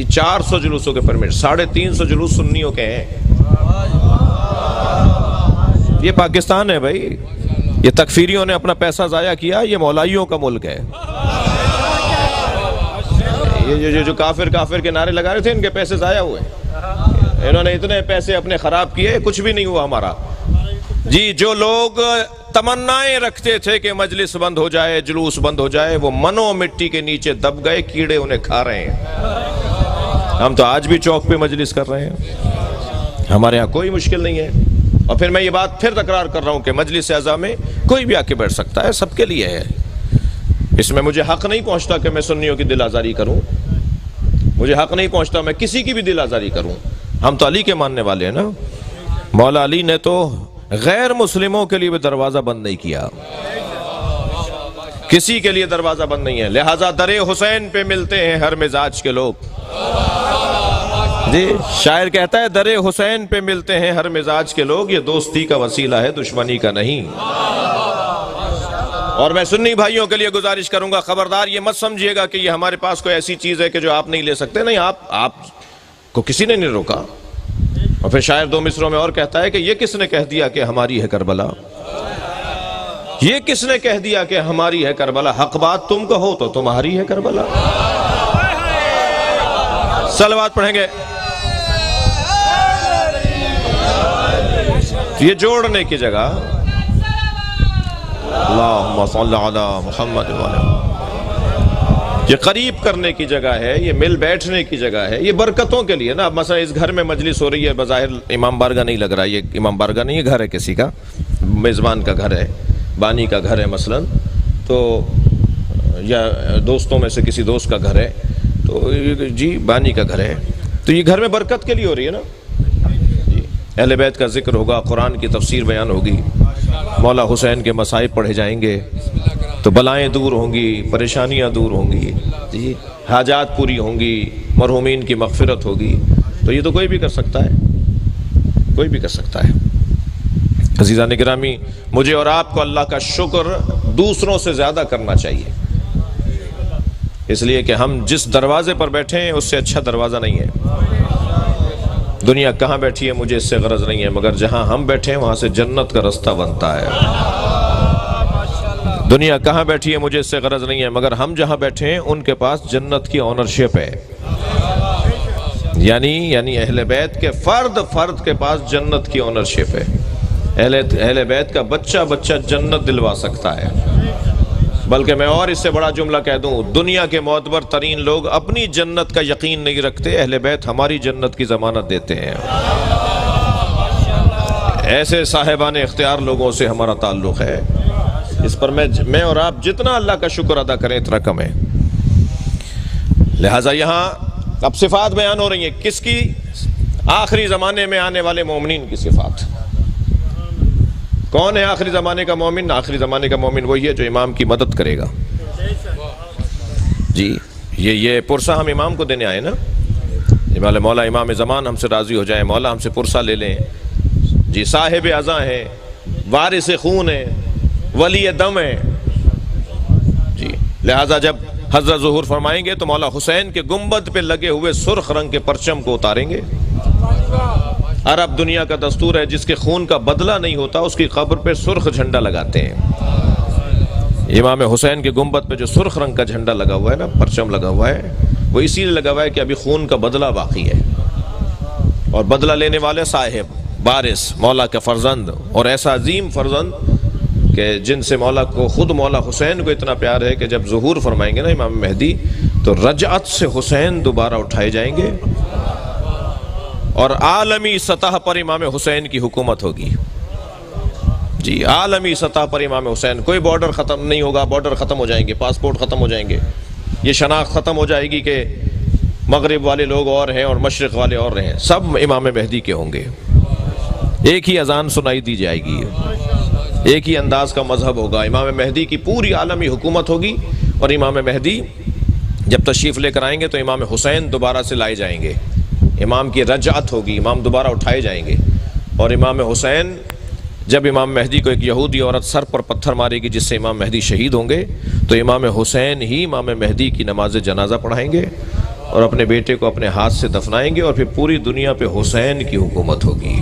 400 जुलूसों के परमिट, 350 जुलूस सुन्नियों के हैं। ये पाकिस्तान है भाई, ये तकफीरियों ने अपना पैसा जाया किया, ये मौलाइयों का मुल्क है। ये जो काफिर काफिर के नारे लगा रहे थे, इनके पैसे जाया हुए, इन्होंने इतने पैसे अपने खराब किए, कुछ भी नहीं हुआ हमारा। जी, जो लोग तमन्नाएं रखते थे कि मजलिस बंद हो जाए, जुलूस बंद हो जाए, वो मनो मिट्टी के नीचे दब गए, कीड़े उन्हें खा रहे हैं। हम तो आज भी चौक पे मजलिस कर रहे हैं, हमारे यहाँ कोई मुश्किल नहीं है। और फिर मैं ये बात फिर तकरार कर रहा हूँ कि मजलिस आज़ा में कोई भी आके बैठ सकता है, सबके लिए है। इसमें मुझे हक नहीं पहुँचता कि मैं सुन्नियों की दिल आज़ारी करूँ, मुझे हक नहीं पहुँचता मैं किसी की भी दिल आज़ारी करूँ। हम तो अली के मानने वाले हैं ना। मौला अली ने तो गैर मुस्लिमों के लिए भी दरवाज़ा बंद नहीं किया, किसी के लिए दरवाज़ा बंद नहीं है। लिहाजा दरे हुसैन पे मिलते हैं हर मिजाज के लोग। जी, शायर कहता है दरे हुसैन पे मिलते हैं हर मिजाज के लोग, ये दोस्ती का वसीला है, दुश्मनी का नहीं। और मैं सुन्नी भाइयों के लिए गुजारिश करूंगा, खबरदार ये मत समझिएगा कि ये हमारे पास कोई ऐसी चीज है कि जो आप नहीं ले सकते। नहीं, आप को किसी ने नहीं रोका। और फिर शायर 2 मिसरों में और कहता है कि ये किसने कह दिया कि हमारी है करबला, ये किसने कह दिया कि हमारी है करबला, हक बात तुम कहो तो तुम्हारी है करबला। सलवात पढ़ेंगे। ये जोड़ने की जगह, अल्लाहुम्मा सल्ली अला मुहम्मद व अला, ये करीब करने की जगह है, ये मिल बैठने की जगह है, ये बरकतों के लिए ना। अब मसला इस घर में मजलिस हो रही है, बज़ाहिर इमाम बारगाह नहीं लग रहा, ये इमाम बारगाह नहीं, ये घर है किसी का, मेज़बान का घर है, बानी का घर है मसलन, तो या दोस्तों में से किसी दोस्त का घर है, तो जी बानी का घर है, तो ये घर में बरकत के लिए हो रही है ना जी। अहले बैत का जिक्र होगा, कुरान की तफसीर बयान होगी, मौला हुसैन के मसाइब पढ़े जाएंगे तो बलाएं दूर होंगी, परेशानियां दूर होंगी जी, हाजात पूरी होंगी, मरहूमीन की मग़फ़िरत होगी। तो ये तो कोई भी कर सकता है, कोई भी कर सकता है। अज़ीज़ान गिरामी, मुझे और आपको अल्लाह का शुक्र दूसरों से ज़्यादा करना चाहिए, इसलिए कि हम जिस दरवाजे पर बैठे हैं उससे अच्छा दरवाज़ा नहीं है। दुनिया कहाँ बैठी है मुझे इससे गरज नहीं है, मगर जहाँ हम बैठे हैं वहाँ से जन्नत का रास्ता बनता है। दुनिया कहाँ बैठी है मुझे इससे गरज नहीं है, मगर हम जहाँ बैठे हैं उनके पास जन्नत की ऑनरशिप है। यानी अहले बैत के फर्द के पास जन्नत की ऑनरशिप है। अहले बैत का बच्चा जन्नत दिलवा सकता है। बल्कि मैं और इससे बड़ा जुमला कह दूं, दुनिया के मोतबर तरीन लोग अपनी जन्नत का यकीन नहीं रखते, अहले बैत हमारी जन्नत की जमानत देते हैं। ऐसे साहिबान इख्तियार लोगों से हमारा ताल्लुक़ है। इस पर मैं और आप जितना अल्लाह का शुक्र अदा करें इतना कम है। लिहाजा यहाँ अब सिफात बयान हो रही है, किसकी? आखिरी ज़माने में आने वाले मोमिनीन की सिफात। कौन है आखिरी ज़माने का मोमिन? आखिरी ज़माने का मोमिन वही है जो इमाम की मदद करेगा जी। ये पुरसा हम इमाम को देने आए ना, वाले मौला इमाम ज़मान हमसे राज़ी हो जाए, मौला हमसे पुरसा ले लें जी। साहिब अज़ा है, वारिस खून है, वली दम है जी। लिहाजा जब हज़रत ज़ुहूर फरमाएंगे तो मौला हुसैन के गुंबद पे लगे हुए सुर्ख रंग के परचम को उतारेंगे। अरब दुनिया का दस्तूर है, जिसके खून का बदला नहीं होता उसकी कब्र पे सुर्ख झंडा लगाते हैं। इमाम हुसैन के गुंबद पे जो सुर्ख रंग का झंडा लगा हुआ है ना, परचम लगा हुआ है, वो इसीलिए लगा हुआ है कि अभी खून का बदला बाकी है। और बदला लेने वाले साहिब बारिस मौला के फर्जंद, और ऐसा अजीम फर्जंद कि जिनसे मौला को खुद मौला हुसैन को इतना प्यार है कि जब ज़ुहूर फरमाएंगे ना इमाम मेहदी, तो रजअत से हुसैन दोबारा उठाए जाएंगे और आलमी सतह पर इमाम हुसैन की हुकूमत होगी जी। आलमी सतह पर इमाम हुसैन, कोई बॉर्डर ख़त्म नहीं होगा, बॉर्डर ख़त्म हो जाएंगे, पासपोर्ट ख़त्म हो जाएंगे, ये शनाख्त ख़त्म हो जाएगी कि मगरिब वाले लोग और हैं और मशरिक़ वाले और हैं, सब इमाम मेहदी के होंगे। एक ही अजान सुनाई दी जाएगी, एक ही अंदाज का मजहब होगा। इमाम मेहदी की पूरी आलमी हुकूमत होगी और इमाम मेहदी जब तशरीफ़ लेकर आएंगे तो इमाम हुसैन दोबारा से लाए जाएंगे, इमाम की रजअत होगी, इमाम दोबारा उठाए जाएंगे। और इमाम हुसैन, जब इमाम मेहदी को एक यहूदी औरत सर पर पत्थर मारेगी जिससे इमाम मेहदी शहीद होंगे, तो इमाम हुसैन ही इमाम मेहदी की नमाज जनाजा पढ़ाएंगे और अपने बेटे को अपने हाथ से दफनाएंगे और फिर पूरी दुनिया पे हुसैन की हुकूमत होगी।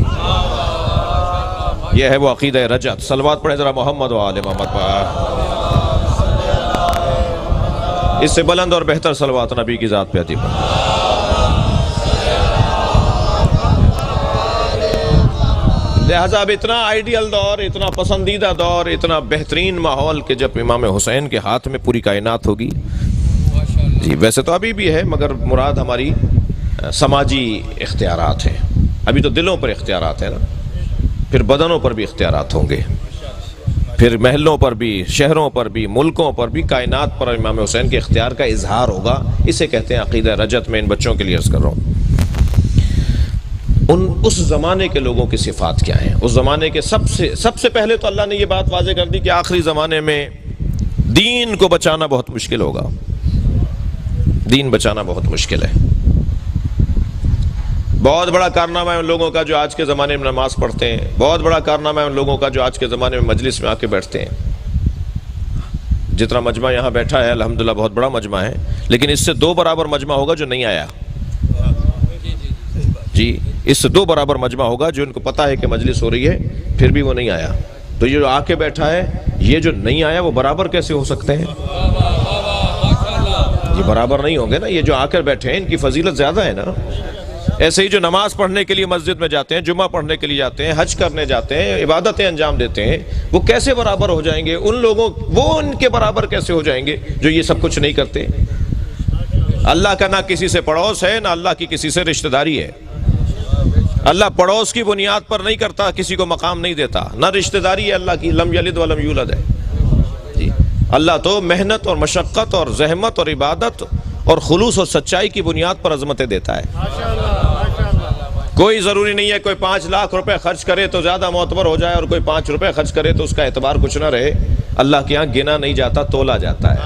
यह है वो अकीदा रजत। सलवात पढ़े जरा मोहम्मद व आले मोहम्मद पर। इससे बुलंद और बेहतर सलवात नबी की ज़ात पे अती पर। लिहाजा अब इतना आइडियल दौर, इतना पसंदीदा दौर, इतना बेहतरीन माहौल कि जब इमाम हुसैन के हाथ में पूरी कायनात होगी। जी वैसे तो अभी भी है, मगर मुराद हमारी समाजी इख्तियारात हैं। अभी तो दिलों पर इख्तियारात हैं ना, फिर बदनों पर भी इख्तियारात होंगे, फिर महलों पर भी, शहरों पर भी, मुल्कों पर भी, कायनात पर इमाम हुसैन के इख्तियार का इजहार होगा। इसे कहते हैं अकीदा रजत। में इन बच्चों के लिए अर्ज कर रहा हूँ, उस ज़माने के लोगों की सिफात क्या हैं। उस ज़माने के सबसे पहले तो अल्लाह ने ये बात वाज़े कर दी कि आखिरी ज़माने में दीन को बचाना बहुत मुश्किल होगा। दीन बचाना बहुत मुश्किल है। बहुत बड़ा कारनामा है उन लोगों का जो आज के ज़माने में नमाज पढ़ते हैं। बहुत बड़ा कारनामा है उन लोगों का जो आज के ज़माने में मजलिस में आके बैठते हैं। जितना मजमा यहाँ बैठा है अल्हम्दुलिल्लाह बहुत बड़ा मजमा है, लेकिन इससे 2 बराबर मजमा होगा जो नहीं आया। जी इससे 2 बराबर मजमा होगा जो इनको पता है कि मजलिस हो रही है फिर भी वो नहीं आया। तो ये जो आके बैठा है, ये जो नहीं आया, वो बराबर कैसे हो सकते हैं? ये बराबर नहीं होंगे ना। ये जो आकर बैठे हैं इनकी फजीलत ज्यादा है ना। ऐसे ही जो नमाज पढ़ने के लिए मस्जिद में जाते हैं, जुम्मा पढ़ने के लिए जाते हैं, हज करने जाते हैं, इबादतें अंजाम देते हैं, वो कैसे बराबर हो जाएंगे उन लोगों, वो उनके बराबर कैसे हो जाएंगे जो ये सब कुछ नहीं करते? अल्लाह का ना किसी से पड़ोस है, ना अल्लाह की किसी से रिश्तेदारी है। अल्लाह पड़ोस की बुनियाद पर नहीं करता, किसी को मकाम नहीं देता, ना रिश्तेदारी है अल्लाह की, लम यलिद व लम यूलद है जी। अल्लाह तो मेहनत और मशक्क़त और जहमत और इबादत और खुलूस और सच्चाई की बुनियाद पर अजमतें देता है। कोई ज़रूरी नहीं है कोई 5 लाख रुपए खर्च करे तो ज़्यादा मोतबर हो जाए और कोई 5 रुपए खर्च करे तो उसका एतबार कुछ ना रहे। अल्लाह के यहाँ गिना नहीं जाता, तोला जाता है।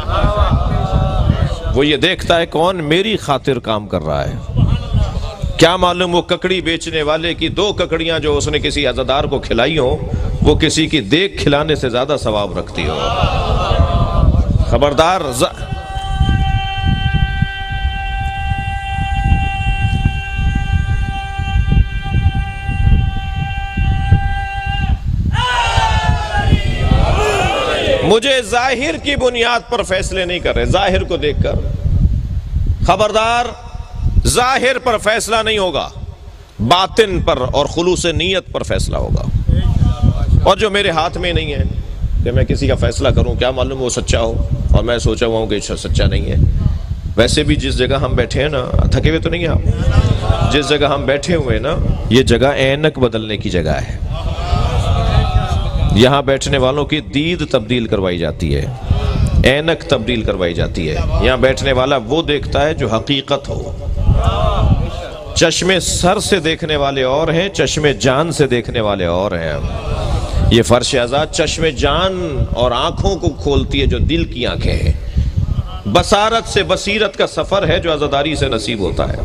वो ये देखता है कौन मेरी खातिर काम कर रहा है। क्या मालूम वो ककड़ी बेचने वाले की 2 ककड़ियां जो उसने किसी अज़ादार को खिलाई हो, वो किसी की देख खिलाने से ज्यादा सवाब रखती हो। खबरदार। मुझे जाहिर की बुनियाद पर फैसले नहीं कर रहे, जाहिर को देखकर। खबरदार, जाहिर पर फैसला नहीं होगा, बातिन पर और खुलूस नीयत पर फैसला होगा। और जो मेरे हाथ में नहीं है कि मैं किसी का फैसला करूं, क्या मालूम वो सच्चा हो और मैं सोचा हुआ हूं कि सच्चा नहीं है। वैसे भी जिस जगह हम बैठे हैं ना, थके हुए तो नहीं आप, जिस जगह हम बैठे हुए हैं ना, ये जगह ऐनक बदलने की जगह है। यहाँ बैठने वालों की दीद तब्दील करवाई जाती है, ऐनक तब्दील करवाई जाती है। यहाँ बैठने वाला वो देखता है जो हकीकत हो। चश्मे सर से देखने वाले और हैं, चश्मे जान से देखने वाले और हैं। ये फर्श आज़ाद चश्मे जान और आंखों को खोलती है जो दिल की आंखें हैं। बसारत से बसीरत का सफर है जो आज़ादारी से नसीब होता है।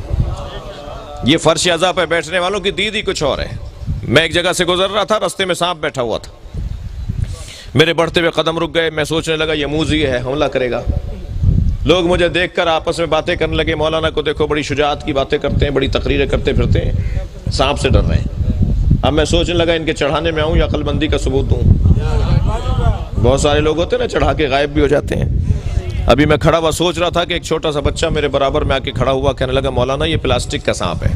ये फर्श आज़ाद पर बैठने वालों की दीद ही कुछ और है। मैं एक जगह से गुजर रहा था, रास्ते में सांप बैठा हुआ था। मेरे बढ़ते हुए कदम रुक गए। मैं सोचने लगा ये मूजी है, हमला करेगा। लोग मुझे देखकर आपस में बातें करने लगे, मौलाना को देखो बड़ी शुजाअत की बातें करते हैं, बड़ी तकरीरें करते फिरते हैं, सांप से डर रहे हैं। अब मैं सोचने लगा इनके चढ़ाने में आऊँ या अक्लमंदी का सबूत दूँ। बहुत सारे लोग होते हैं ना, चढ़ा के गायब भी हो जाते हैं। अभी मैं खड़ा हुआ सोच रहा था कि एक छोटा सा बच्चा मेरे बराबर में आके खड़ा हुआ, कहने लगा मौलाना ये प्लास्टिक का सांप है।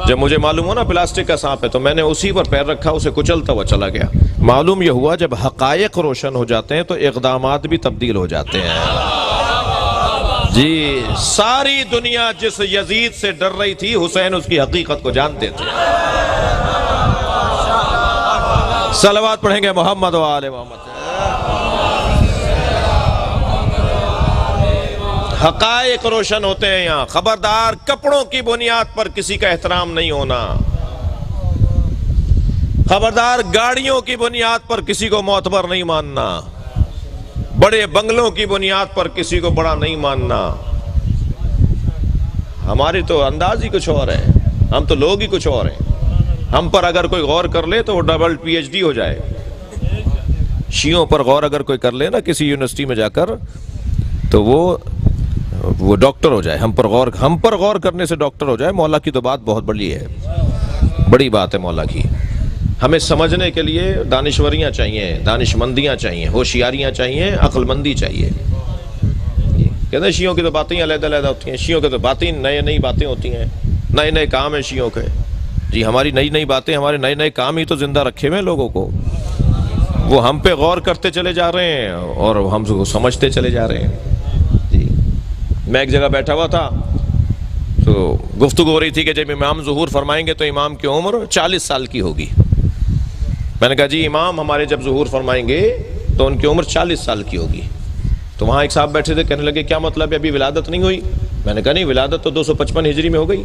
जब मुझे मालूम हो ना प्लास्टिक का सांप है, तो मैंने उसी पर पैर रखा, उसे कुचलता हुआ चला गया। मालूम यह हुआ जब हकायक रोशन हो जाते हैं तो इक़दामात भी तब्दील हो जाते हैं। जी, सारी दुनिया जिस यजीद से डर रही थी, हुसैन उसकी हकीकत को जानते थे। सलवात पढ़ेंगे मोहम्मद व आले मोहम्मद। हकायक रोशन होते हैं यहाँ। खबरदार, कपड़ों की बुनियाद पर किसी का एहतराम नहीं होना। खबरदार, गाड़ियों की बुनियाद पर किसी को मोतबर नहीं मानना। बड़े बंगलों की बुनियाद पर किसी को बड़ा नहीं मानना। हमारी तो अंदाज ही कुछ और है, हम तो लोग ही कुछ और हैं। हम पर अगर कोई गौर कर ले तो वो डबल PhD हो जाए। शियों पर गौर अगर कोई कर ले ना किसी यूनिवर्सिटी में जाकर, तो वो वो डॉक्टर हो जाए, हम पर गौर करने से डॉक्टर हो जाए। मौला की तो बात बहुत बड़ी है, बड़ी बात है मौला की। हमें समझने के लिए दानिश्वरियाँ चाहिए, दानिशमंदियाँ चाहिए, होशियारियाँ चाहिए, अक्लमंदी चाहिए। कहते हैं शियों की तो बातें अलग-अलग होती हैं, शियों की तो बातें नई बातें होती हैं, नए नए काम है शियों के। जी हमारी नई नई बातें, हमारे नए नए काम ही तो जिंदा रखे हुए हैं लोगों को। वो हम पे गौर करते चले जा रहे हैं और हम उसको समझते चले जा रहे हैं। जी मैं एक जगह बैठा हुआ था तो गुफ्तगू हो रही थी कि जब इमाम ज़ुहूर फरमाएंगे तो इमाम की उम्र 40 साल की होगी। मैंने कहा जी इमाम हमारे जब ज़ुहूर फरमाएंगे तो उनकी उम्र 40 साल की होगी। तो वहाँ एक साहब बैठे थे, कहने लगे क्या मतलब है, अभी विलादत नहीं हुई? मैंने कहा नहीं, विलादत तो 255 हिजरी में हो गई।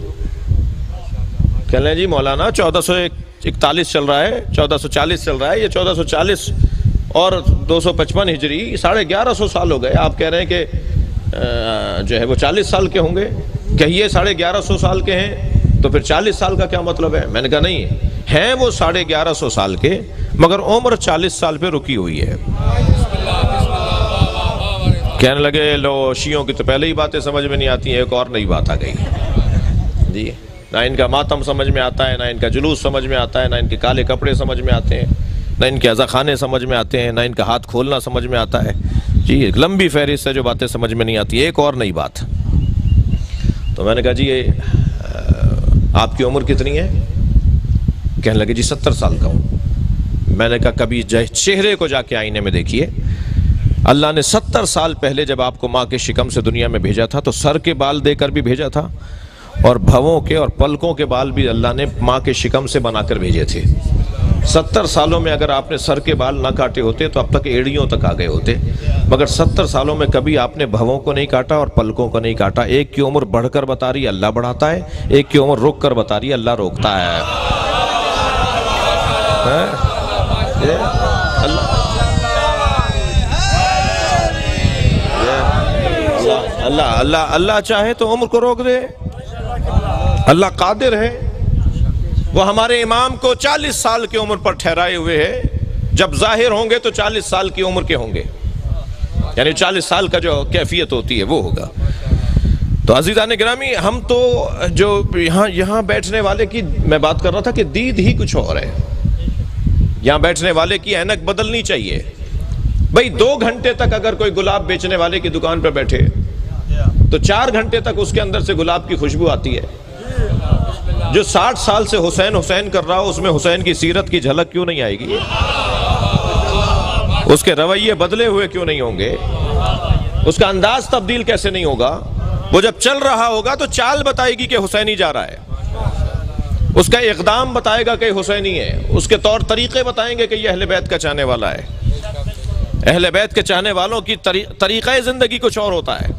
कहने लगे जी मौलाना 1441 चल रहा है, 1440 चल रहा है, ये 1440 और 255 हिजरी 1150 साल हो गए। आप कह रहे हैं कि जो है वो 40 साल के होंगे, कहिए 1150 साल के हैं तो फिर 40 साल का क्या मतलब है? मैंने कहा नहीं, हैं वो 1150 साल के, मगर उम्र 40 साल पे रुकी हुई है। कहने लगे लो शियों की तो पहले ही बातें समझ में नहीं आती हैं, एक और नई बात आ गई जी। ना इनका मातम समझ में आता है, ना इनका जुलूस समझ में आता है, ना इनके काले कपड़े समझ में आते हैं, ना इनके अज़ाखाने समझ में आते हैं, ना इनका हाथ खोलना समझ में आता है। जी एक लंबी फहरिस्त है जो बातें समझ में नहीं आती, एक और नई बात। तो मैंने कहा जी ये आपकी उम्र कितनी है? कहने लगे जी 70 साल का हूँ। मैंने कहा कभी चेहरे को जाके आईने में देखिए। अल्लाह ने 70 साल पहले जब आपको माँ के शिकम से दुनिया में भेजा था तो सर के बाल देकर भी भेजा था और भवों के और पलकों के बाल भी अल्लाह ने माँ के शिकम से बनाकर भेजे थे। 70 सालों में अगर आपने सर के बाल ना काटे होते तो अब तक एड़ियों तक आ गए होते, मगर 70 सालों में कभी आपने भवों को नहीं काटा और पलकों को नहीं काटा। एक की उम्र बढ़कर बता रही है अल्लाह बढ़ाता है, एक की उम्र रुक कर बता रही है अल्लाह रोकता है। अल्लाह अल्लाह अल्लाह चाहे तो उम्र को रोक दे, अल्लाह कादिर है। वो हमारे इमाम को 40 साल की उम्र पर ठहराए हुए है, जब जाहिर होंगे तो 40 साल की उम्र के होंगे, यानी 40 साल का जो कैफियत होती है वो होगा। तो अज़ीज़ान गिरामी, हम तो जो यहाँ बैठने वाले की मैं बात कर रहा था कि दीद ही कुछ और है। यहाँ बैठने वाले की ऐनक बदलनी चाहिए। भाई 2 घंटे तक अगर कोई गुलाब बेचने वाले की दुकान पर बैठे तो 4 घंटे तक उसके अंदर से गुलाब की खुशबू आती है। जो 60 साल से हुसैन हुसैन कर रहा हो उसमें हुसैन की सीरत की झलक क्यों नहीं आएगी? उसके रवैये बदले हुए क्यों नहीं होंगे? उसका अंदाज तब्दील कैसे नहीं होगा? वो जब चल रहा होगा तो चाल बताएगी कि हुसैनी जा रहा है, उसका इक़दाम बताएगा कि हुसैनी है, उसके तौर तरीके बताएंगे कि यह अहले बैत का चाहने वाला है। अहले बैत के चाहने वालों की तरीक़ा ज़िंदगी कुछ और होता है।